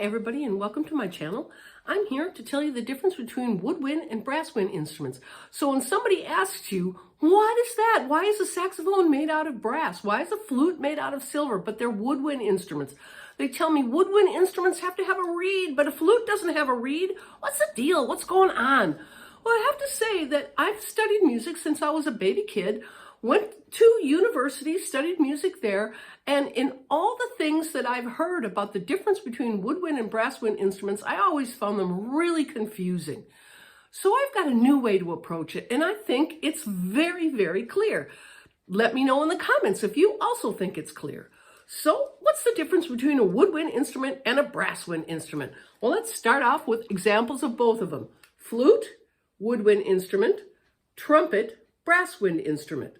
everybody, and welcome to my channel. I'm here to tell you the difference between woodwind and brasswind instruments. So when somebody asks you, what is that? Why is a saxophone made out of brass? Why is a flute made out of silver? But they're woodwind instruments. They tell me woodwind instruments have to have a reed, but a flute doesn't have a reed. What's the deal? What's going on? Well, I have to say that I've studied music since I was a baby kid. Went to university, studied music there, and in all the things that I've heard about the difference between woodwind and brasswind instruments, I always found them really confusing. So I've got a new way to approach it, and I think it's very, very clear. Let me know in the comments if you also think it's clear. So what's the difference between a woodwind instrument and a brasswind instrument? Well, let's start off with examples of both of them. Flute, woodwind instrument. Trumpet, brasswind instrument.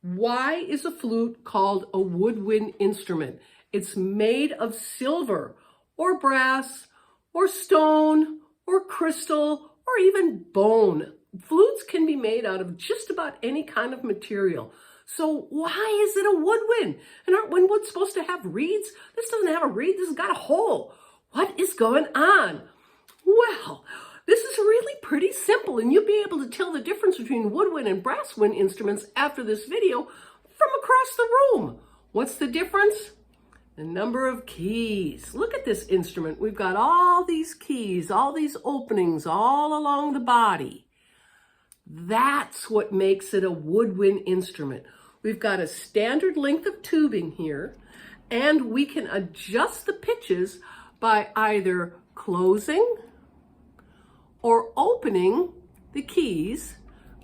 Why is a flute called a woodwind instrument? It's made of silver or brass or stone or crystal or even bone. Flutes can be made out of just about any kind of material. So why is it a woodwind? And aren't woods supposed to have reeds? This doesn't have a reed, this has got a hole. What is going on? Well, this is really pretty simple, and you'll be able to tell the difference between woodwind and brasswind instruments after this video from across the room. What's the difference? The number of keys. Look at this instrument. We've got all these keys, all these openings all along the body. That's what makes it a woodwind instrument. We've got a standard length of tubing here, and we can adjust the pitches by either closing or opening the keys,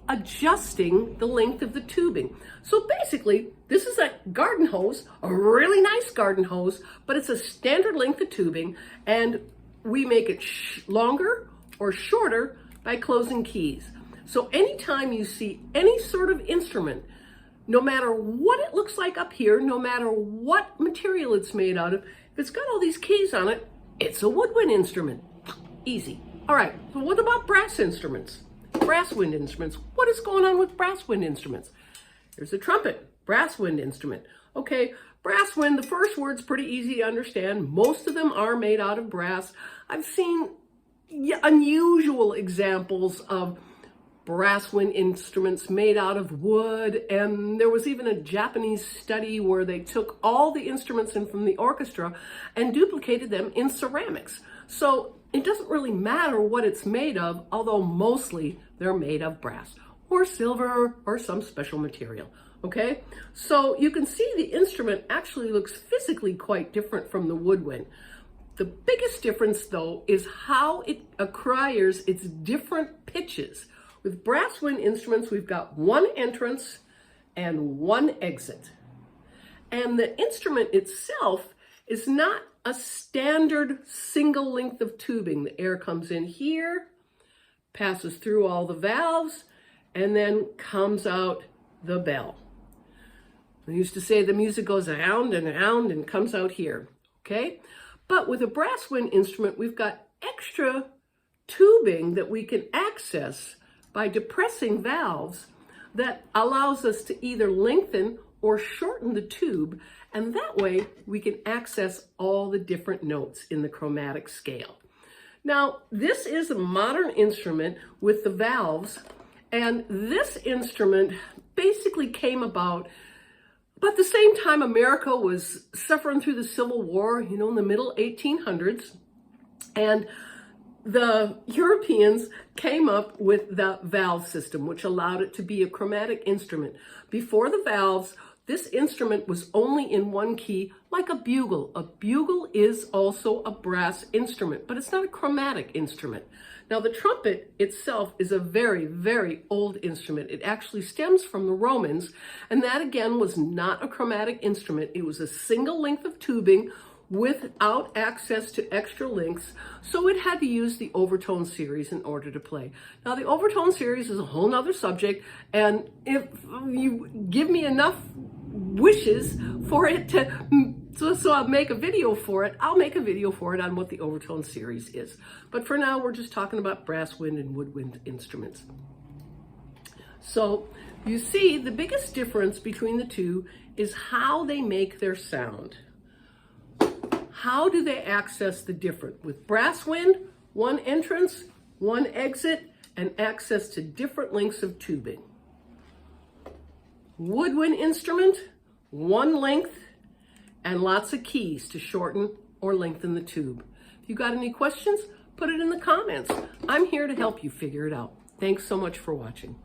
adjusting the length of the tubing. So basically, this is a garden hose, a really nice garden hose, but it's a standard length of tubing, and we make it longer or shorter by closing keys. So anytime you see any sort of instrument, no matter what it looks like up here, no matter what material it's made out of, if it's got all these keys on it, it's a woodwind instrument. Easy. All right, so what about brass instruments? Brasswind instruments. What is going on with brasswind instruments? Here's a trumpet, brasswind instrument. Okay, brasswind, the first word's pretty easy to understand. Most of them are made out of brass. I've seen unusual examples of brasswind instruments made out of wood, and there was even a Japanese study where they took all the instruments in from the orchestra and duplicated them in ceramics. So it doesn't really matter what it's made of, although mostly they're made of brass or silver or some special material, okay? So you can see the instrument actually looks physically quite different from the woodwind. The biggest difference, though, is how it acquires its different pitches. With brasswind instruments, we've got one entrance and one exit. And the instrument itself is not a standard single length of tubing. The air comes in here, passes through all the valves, and then comes out the bell. I used to say the music goes around and around and comes out here, okay? But with a brasswind instrument, we've got extra tubing that we can access by depressing valves that allows us to either lengthen or shorten the tube, and that way we can access all the different notes in the chromatic scale. Now, this is a modern instrument with the valves, and this instrument basically came about the same time America was suffering through the Civil War, in the middle 1800s, and the Europeans came up with the valve system, which allowed it to be a chromatic instrument. Before the valves, this instrument was only in one key, like a bugle. A bugle is also a brass instrument, but it's not a chromatic instrument. Now, the trumpet itself is a very, very old instrument. It actually stems from the Romans, and that again was not a chromatic instrument. It was a single length of tubing without access to extra lengths, so it had to use the overtone series in order to play. Now, the overtone series is a whole nother subject, and if you give me enough wishes for it so I'll make a video for it, I'll make a video for it on what the overtone series is. But for now, we're just talking about brasswind and woodwind instruments. So you see, the biggest difference between the two is how they make their sound. How do they access the different? With brasswind, one entrance, one exit, and access to different lengths of tubing. Woodwind instrument, one length, and lots of keys to shorten or lengthen the tube. If you got any questions, put it in the comments. I'm here to help you figure it out. Thanks so much for watching.